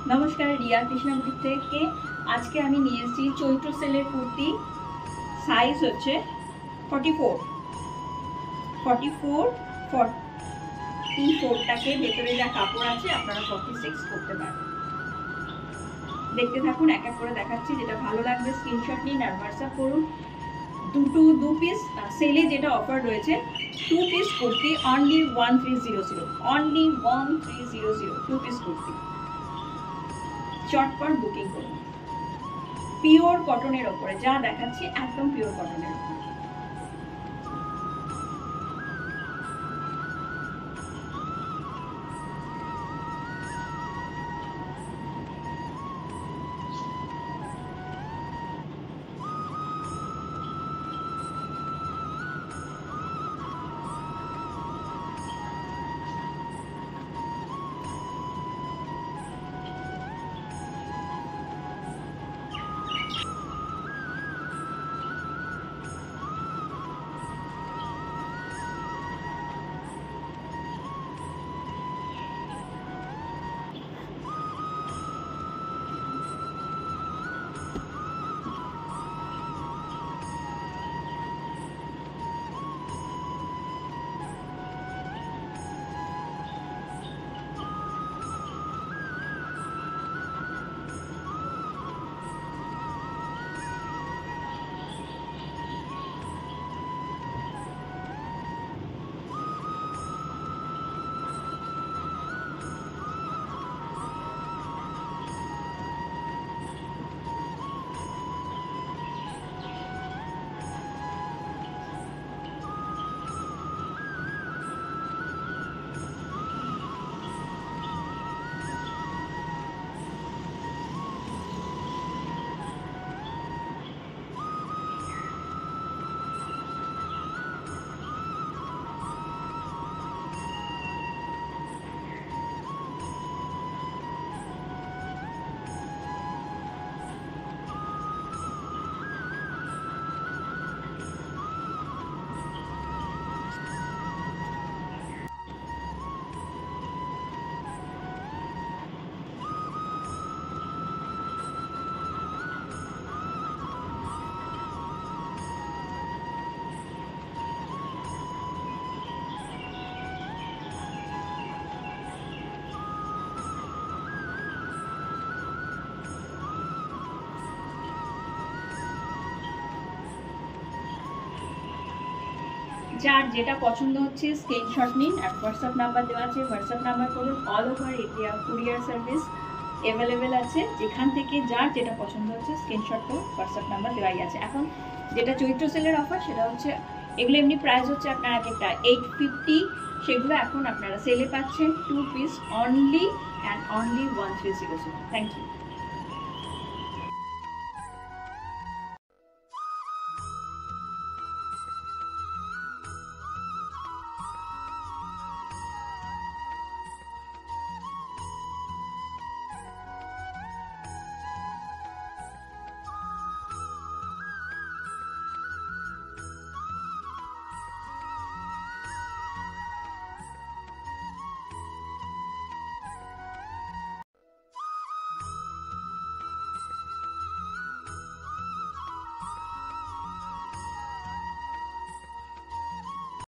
নমস্কার, রিয়া কৃষ্ণাপুর থেকে। আজকে আমি নিয়ে এসেছি চৈত্র সেলের কুর্তি। সাইজ হচ্ছে 44টাকে ভেতরে যা কাপড় আছে আপনারা 46 করতে পারেন। দেখতে থাকুন, এক এক করে দেখাচ্ছি। যেটা ভালো লাগবে স্ক্রিনশট নিন আর হোয়াটসঅ্যাপ করুন। দু পিস সেলে যেটা অফার রয়েছে, 2 piece kurti only 1300, only 1300, 2 piece kurti. চটপট বুকিং করুন। পিওর কটনের ওপরে যা দেখাচ্ছি একদম পিওর কটনের ওপরে। যার যেটা পছন্দ হচ্ছে স্ক্রিনশট নিন আর হোয়াটসঅ্যাপ নাম্বার দেওয়া আছে, হোয়াটসঅ্যাপ নাম্বার করুন। All over India courier service available আছে। যেখান থেকে যার যেটা পছন্দ হচ্ছে স্ক্রিনশট করুন, হোয়াটসঅ্যাপ নাম্বার দেওয়াই আছে। এখন যেটা চৈত্র সেলের অফার সেটা হচ্ছে, এগুলো এমনি প্রাইস হচ্ছে আপনার এক একটা 850, সেগুলো এখন আপনারা সেলে পাচ্ছেন 2 piece only and only 1300। Thank you.